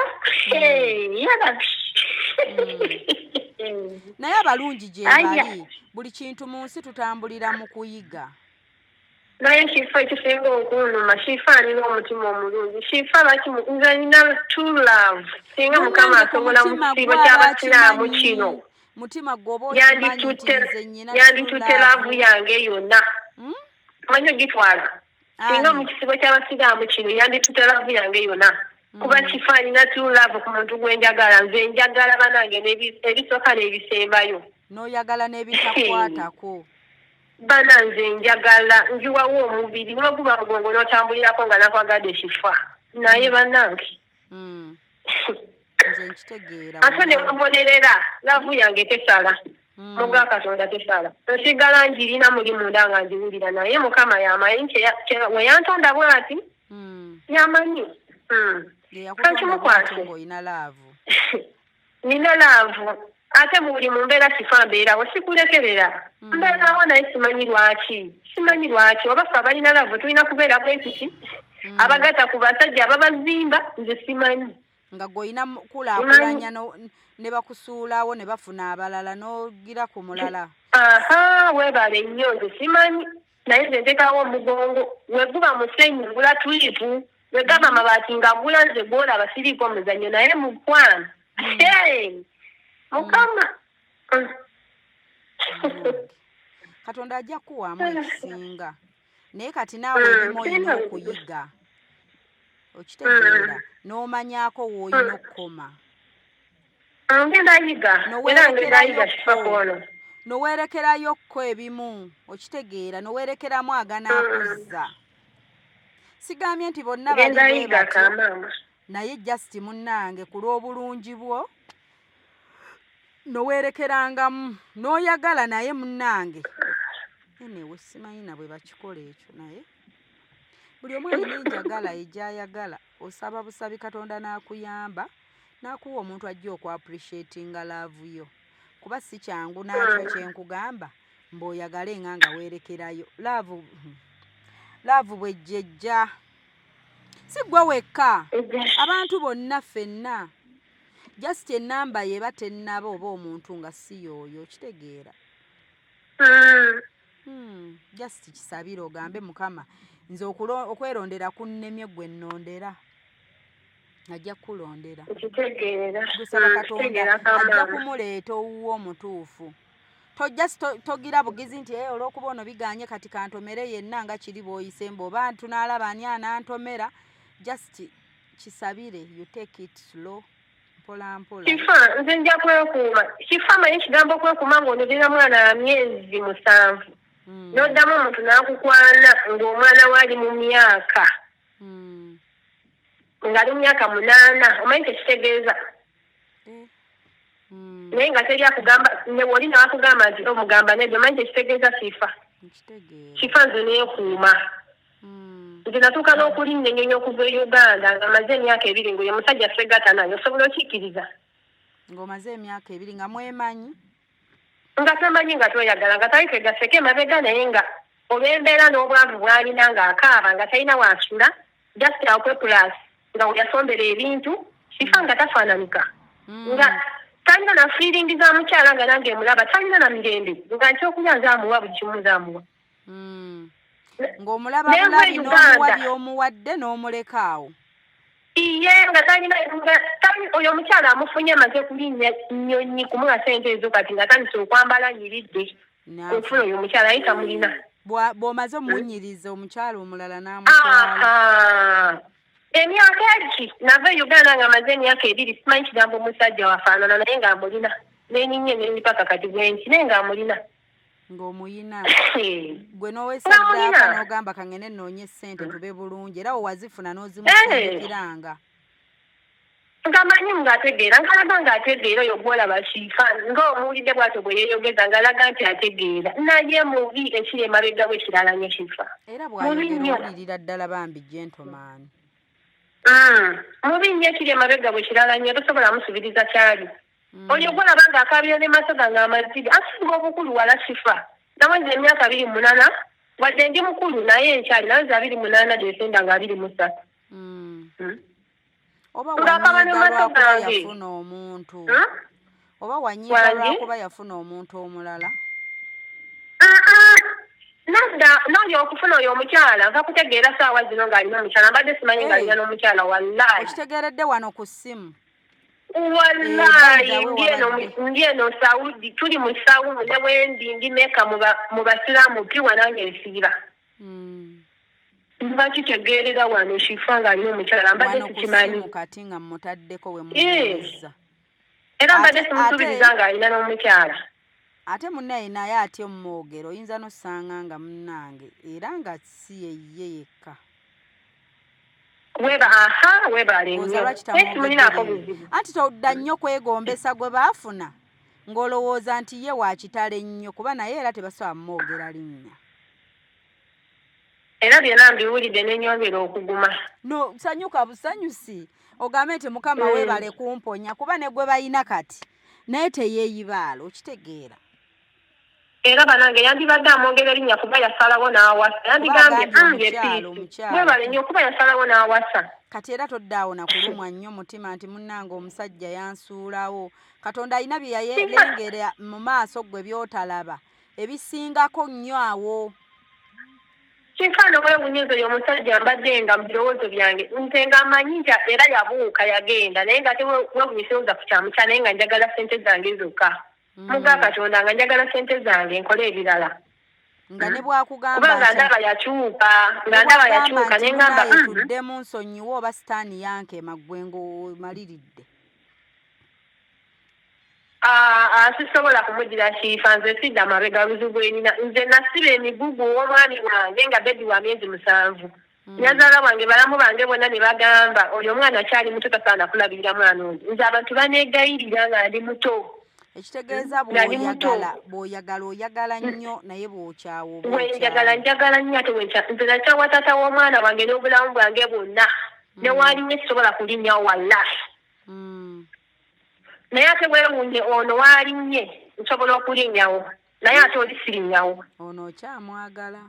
naye abalungi gye bali buli kintu mu nsi tutambulira mu kuyiga naye kifo ekisinga okunuma kifaanira omutima omulungi kifa nze nina true love singa mukama asobola mu kisibo ky'abasiraamu kino mutima gwoba yanditutte laavu yange yonna manyi ogitwala singa mu kisibo ky'abasiraamu kino yanditutte laavu yange yonna kuba kifaanina true love ku muntu gwenjagala nze njagala banange ebisooka n'ebisembayo n'oyagala n'ebitakwatako bana nze njagala njiwawo omubiri n'oguba mugongo n'otambulirako nga nakwagadde kifa naye banange nze nkitegeera ate ne mubonerera laavu yange tesala muga Katonda tesala nsigala njirina muli munda nga njiwulira naye Mukama yamanyi we yantonda bw'ati yamanyi yakutonda ng'olina laavu. Nina laavu ate buli mu mbeera sifa mbeerawo sikulekerera mbeerawo naye simanyi lwaki oba ffe abalina laavu tulina kubeera bwekiti abagata ku basajja ababazimba nze simanyi nga gw'olina kulaakulanya ne bakusuulawo ne bafuna abalala n'ogira ku mulala. Weebale nnyo nze simanyi naye nze ntekawo omugongo weguba musenyu ngula tulivu wegaba amabaati nga gula nze gwolaba siriiko omuzannyo naye mukwana Mukama. Katonda ajja kuwaamu ekisinga. Naye kati naawe ebimu olina okuyiga. Okitegeera. N'omanyaako w'olina okukoma. Ngenda yiga. N'oweerekerayokko ebimu. Okitegeera. N'oweerekeramu aganaakuza. Sigambye nti bonna bali bwe batyo. Naye just munnange ku lw'obulungi bwo noweerekerangamu n'oyagala naye munnange enewe simanyi na bwe bakikola ekyo naye buli omu alina enjagala egyayagala osaba busabi Katonda n'akuyamba n'akuwa omuntu ajja okwapreciatinga laavu yo kuba si kyangu nakyo kyenkugamba mb'oyagale nga weerekerayo laavu bwejjejja si gwe wekka abantu bonna ffenna just ennamba yeba tennaba oba omuntu nga si yoyo okitegeera just kisabire ogambe Mukama nze okwerondera kunnemye gwe nnondera ajja kulondera gusaba Katonda ajja kumuleeta owuwo omutuufu togira bugizi nti olw'okuba ono biganye kati kantomere yenna nga kiri bw'oyise mboba tunaalaba ani anantomera just kisabire you take it slow mpola mpola kifa nze nja kwekuuma kifa manyi kigambo kwekuuma ng'onogera mwana wa myezi 7 n'oddamu omuntu n'akukwana ng'omwana waali mu myaka ng'ali mu myaka 8 omanyi tekitegeeza naye nga teri akugamba oli nawakugamba nti omugamba nebyo omanyi tekitegeeza kifa nze neekuuma nze natuuka n'okulinnya ennyonyi okuva e Uganda nga maze emyaka 2 ng'oyo musajja segata nayo osobola okikkiriza ng'omaze emyaka 2 nga mwemanyi nga tamanyi nga tweyagala nga tali twegaseke emabega naye nga olw'embeera n'obwavu bw'alina ng'akaaba nga talina waasula just akwe plus nga weyasombera ebintu kifa nga tafaananika nga talina na feeling za mukyala nga nange emulaba talina na mirembe nga nkyokulya nzaamuwa buli kimu nzaamuwa ng'omulaba bulabi n'omuwa by'omuwadde n'omuleka awo iye nga talina oyo omukyala amufunye amaze kulinnya nnyonyi kumuwa sente ezo kati nga tandise okwambala nyiridde okufuna oyo omukyala naye tamulina bw'omaze omuwunyiriza omukyala omulala n'amutwala emyaka egi nava e Uganda nga maze emyaka 2 simanyi kigambo omusajja wafaanana naye nga amulina n'eninnye n'emipaka kati bwenki naye nga amulina ng'omuyina gwe n'oweesaddaaka n'ogamba kangene nnoonye ssente tube bulungi era wewazifuna n'ozimusindikiranga nga manyi ng'ategeera ng'alaga ng'ategeera oyo gw'olaba kifa ng'omuwulidde bw'atyo bwe yeeyogeza ng'alaga nti ategeera naye mubi ekiri emabega bwe kiralanye kifa era bw'ayogera owulirira ddala bambi gentleman mubi nnyo ekiri emabega bwe kiralanye tosobola musubiriza kyali oyo gw'olaba ng'akaabira ne masoga ng'amazire asinga obukulu wala kifa naweza emyaka 28 wadde ndi mukulu naye nkyali naweza 28 gyesenda nga 23 oba wanyiiga lwakuba yafuna omuntu oba wanyiiga lwakuba yafuna omuntu omulala nadda n'oyo okufuna oyo omukyala nka kutegeera saawa zino ng'alina omukyala mbadde simanyi ng'alina n'omukyala wallahi okitegeeredde wano ku ssimu wallahi ndi eno Saudi tuli mu Saudi ne wendi meka mu basiraamu piwa nange nsiira mbakitegeerera wano kifa ng'alina omukyala mbadde sikimanyi kati nga mutaddeko we muweza era mbadde simusubiriza ng'alina n'omukyala ate munnaye naye atyo mmwogero oyinza n'osanga nga munnange era nga si ye yekka weebale nnyo anti todda nnyo kwegombesa gwe baafuna ng'olowooza nti ye wakitale nnyo kuba naye era tebasobola mmwogera linnya era byonna mbiwulidde n'enyongera okuguma no sanyuka busanyusi ogambe nti mukama weebale kumponya kuba ne gwe balina kati naye teyeeyibaala okitegeera era banange yandibadde amwongera erinnya kuba yasalawo n'awasa yandigambye epiisi webale nnyo kuba yasalawo n'awasa kati era toddaawo nakulumwa nnyo mutima nti munnange omusajja yansuulawo katonda alina bye yayelengera mu maaso gwe byotalaba ebisingako nnyo awo kinfaano mwewunyiza oyo omusajja mbadde nga mu birowoozo byange nte nga amanyi nti era yabuuka yagenda naye nga tewewunyisiroza ku kyamu kya naye nga njagala ssente zange zokka muga katonda nga njagala ssente zange nkole ebirala nga ne bwakugamba kubanga ndaba yakyuka naye ngamba tuddemu nsonyiwo oba sitaani yanke maggwengo maliridde sisobola kumugira kiifa nze sidda mabega luzugu enina nze nasiba emigugu w'omwami wange nga bebi wa myezi 7 nyazaala wange balamu bange bonna ne bagamba oyo omwana akyali muto tasaana kulabirira mwana oyo nze abantu baneegayirira nga ndi muto ekitegeeza bw'oyagala oyagala nnyo naye bw'okyawo njagala nnyo ate nze nakyawa taata w'omwana wange n'obulamu bwange bwonna ne waalinnyo sisobola kulinnyawo wallahi naye ate weewunye ono waalinnye nsobola okulinnyawo naye ate oli sirinnyawo ono okyamwagala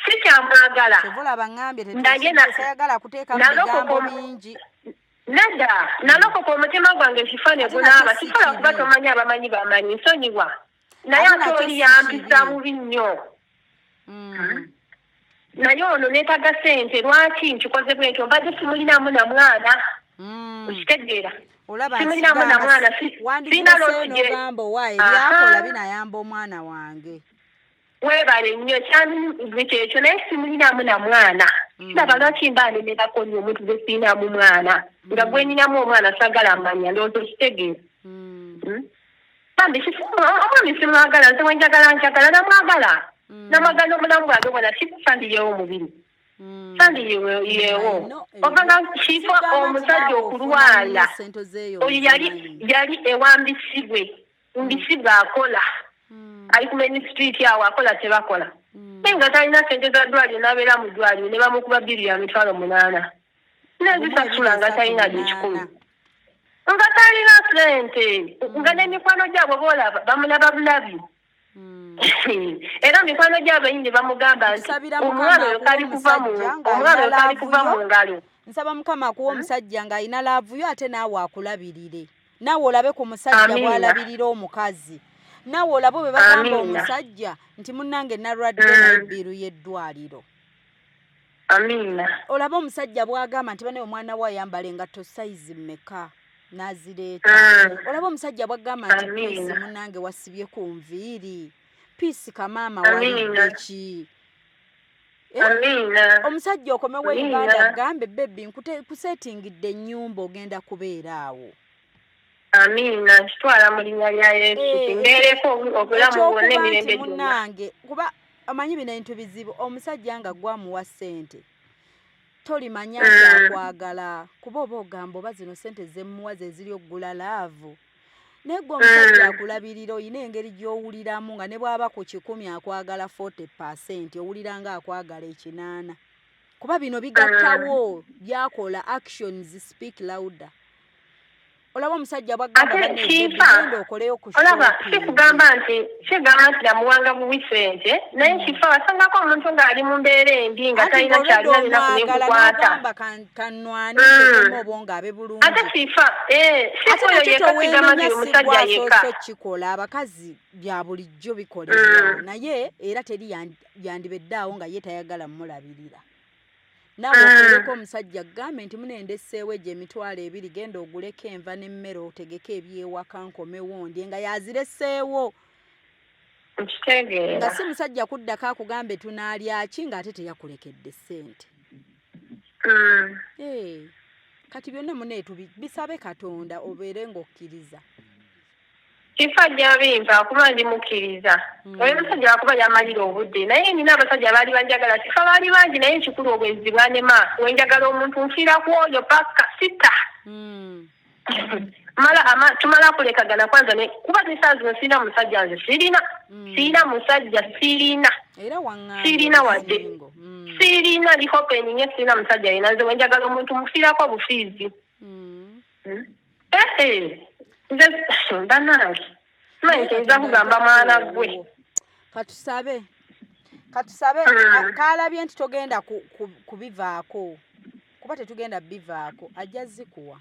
sikyamwagala tebulaba ngambye tesayagala kuteekamu bigambo bingi nedda nalokoka omutima gwange ekifa ne gunaaba sisobola kuba tomanyi abamanyi bamanyi nsonyiwa naye ate oli yampisa bubi nnyo naye ono neetaga ssente lwaki nkikoze bwentyo mbadde simulinamu na mwana okitegeera simulinamu na mwana sina lotigamba owaaye byakola binayamba omwana wange weebale nnyo kyekyo naye simulinamu na mwana kiraba lwaki mba nemerako nnyo omuntu gwe siinamu mwana nga gwe ninamu omwana sagala mmanya ndowooza okitegeera bambi omwami simwagala nze wenjagala namwagala namwagala omulamu bwange bwona sikusandiyewo omubiri sandiyewo ovanga kifa omusajja okulwala oyo yali ewambisibwe mbisibwe akola ali ku main street awo akola tebakola naye nga talina ssente za ddwaliro n'abeera mu ddwaliro ne bamukuba bbiri ya mitwalo 8 nezisasula nga talina gyekikulu nga talina ssente nga n'emikwano gyabwe boolaba bamulaba bulabi era mikwano gyabwe nyini bamugamba nti omwana oyo kali kuva mu ngalo nsaba mukama akuwa omusajja ng'alina laavuyo ate naawe akulabirire naawe olabe ku musajja bw'alabirira omukazi naawe olabe bwe bagamba omusajja nti munnange nalwadde nayebbiru y'eddwaliro olabe omusajja bw'agamba nti bane omwana we ayambala engatto sayizi mmeka n'azireeta olabe omusajja bw'agamba nti piisi munnange wasibye ku nviiri piisi kamaama walidde ki omusajja okomewo Uganda agambe bebbi kuseetingidde ennyumba ogenda kubeera awo kitwala mu linnya lya Yesu mbeereko obulamu bwonna emirembe munnange kuba amanyi bino ebintu bizibu omusajja nga gwamuwa ssente tolimanya akwagala kuba oba ogamba oba zino ssente zemuwa ze ziri okugula laavu naye gwe omusajja akulabirira oyina engeri gy'owuliramu nga ne bw'aba ku 10 akwagala 40% owulira nga akwagala 8 kuba bino bigattawo byakola actions speak louder olaba omusajja bwagamba genda okoleyo ku olaba sikugamba nti namuwanga buwi ssente naye kifa wasangako omuntu ng'ali mu mbeera embi nga talina kyalina nenakuneekukwata kanwanise obo ng'abe bulungi ate kifa sikoyo yeka sigamba nti omusajja yeka kikola abakazi bya bulijjo bikolebwa naye era teri yandibeddaawo nga ye tayagala mulabirira naawe okoleko omusajja gambe nti munendeseewo egyo emitwalo 2 genda oguleko enva n'emmere otegeko ebyewaka nkomewo ndye nga yazireseewo nga si musajja kuddako akugambe tunaalya ki ng'ate teyakulekedde ssente kati byonna muneetu bisabe Katonda obeere ng'okkiriza kifa gyabimpa kuba ndi mukkiriza oyo musajja wakuba yamalira obudde naye nina abasajja baali banjagala kifa baali bangi naye ekikulu obwenzi bwanema wenjagala omuntu nfiira ku oyo paka 6 tumala kulekagana kwanza ne kuba nisazi sina musajja nze sirina musajja sirina era wanganga sirina wadde sirina likopening sirina musajja yina nze wenjagala omuntu mufirako bufiizi nze banange nza kugamba mwana gwe katusabe kalabye nti togenda kubivaako kuba tetugenda bivaako ajja zikuwa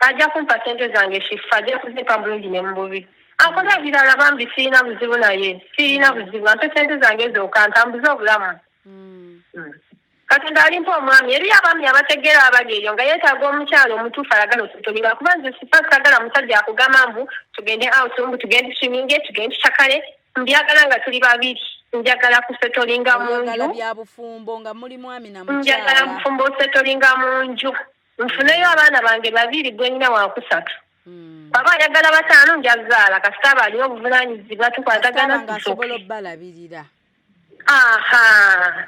ajja kumpa sente zange shifa ajja kuzipa bulungi ne mububi akola ebirala bambi sirina buzibu naye sirina buzibu ate sente zange zokantambuza obulamu Katonda alimpa omwami eri abaami abategeera abali eyo nga yeetaaga omukyalo omutuufu ayagala osetolera kuba nze sipaagala musajja akugamba mbu tugende out mbu tugende swiminge tugende kyakale mbyagala nga tuli babiri njagala kusetolinga mu nju byabufumbo nga muli mwami na mukyala njagala bufumbo osetolinga mu nju nfuneyo abaana bange babiri gwe nina wakusatu baba ayagala bataano njazaala kasita aba alina obuvunaanyizibwa tukwatagana ngasobola obbalabirira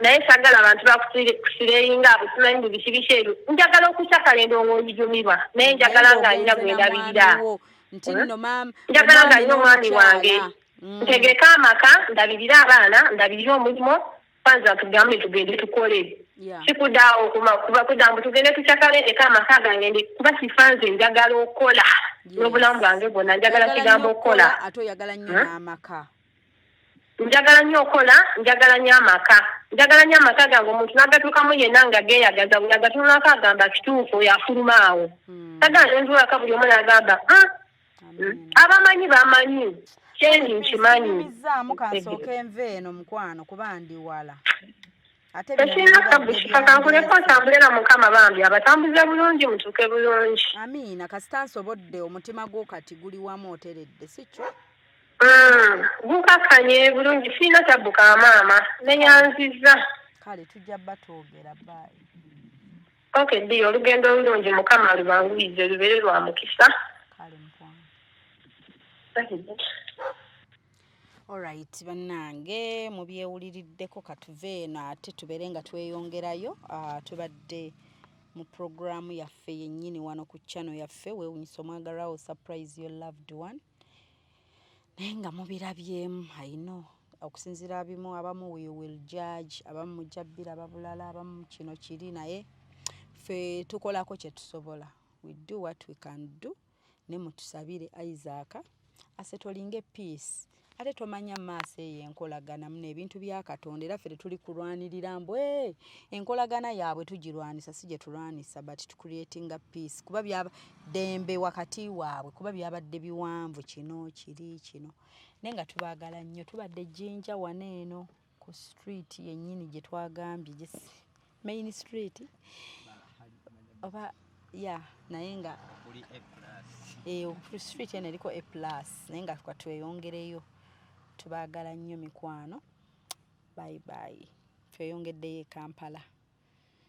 naye sagala abantu bakusireringa abo simanyi buli kibi kyeru njagala okukyakala endongoonyijumirwa naye njagala nga alina gwendabirira njagala nga alina omwami wange ntegeka amaka ndabirira abaana ndabirira omulimu kwanza tugambe tugende tukole sikudaawo kuba kudambu tugende tukyakale eka amaka gange kuba sifanze njagala okukola n'obulamu bwange bwonna njagala kigambo okukola ate oyagala nnyo n'amaka njagala nnyo okola njagala nnyo amaka gange omuntu n'agatuukamu yenna nga geeyagaza buli agatunulako agamba kituufu yafuluma awo sagala nzuulaka buli omu n'agamba abamanyi bamanyi kyendi nkimanyi bizaamu kansooka enva eno mukwano kuba ndi wala ate tekirina kabushika kankuleko ntambulira mukama bambi abatambuze bulungi mutuuke bulungi amiina kasita nsobodde omutima gwo kati guli wamu oteredde si kyo gukakanye bulungi sirina tabbuka maama nenyanziza kale tujja batwogera baayi okay ddi olugendo olulungi mukama lubanguyize lubeere lwa mukisa kale mukwana alright bannange mubyewuliriddeko katuve eno ate tubeere nga tweyongerayo tubadde mu programu yaffe yennyini wano ku channel yaffe weewunyisa omwagalwawo surprise your loved one naye nga mubirabyemu ayino okusinziira abimu abamu we will judge abamu mujabbira babulala abamu kino kiri naye ffe tukolako kye tusobola we do what we can do ne mutusabire Isaac asetolinge peace ate tomanya maaso eyo enkolagana muno ebintu bya Katonda era ffe tuli kulwanirira mbu enkolagana yaabwe tugirwanisa si gye tulwanisa but creating a peace kuba byaba dembe wakati waabwe kuba byabadde biwanvu kino kiri kino naye nga tubaagala nnyo tubadde Jinja waneeno ku street yennyini gye twagambye main street oba naye nga street eno eriko A+ naye nga tweyongereyo tubaagala nnyo mikwano bye bye tweyongeddeyo e Kampala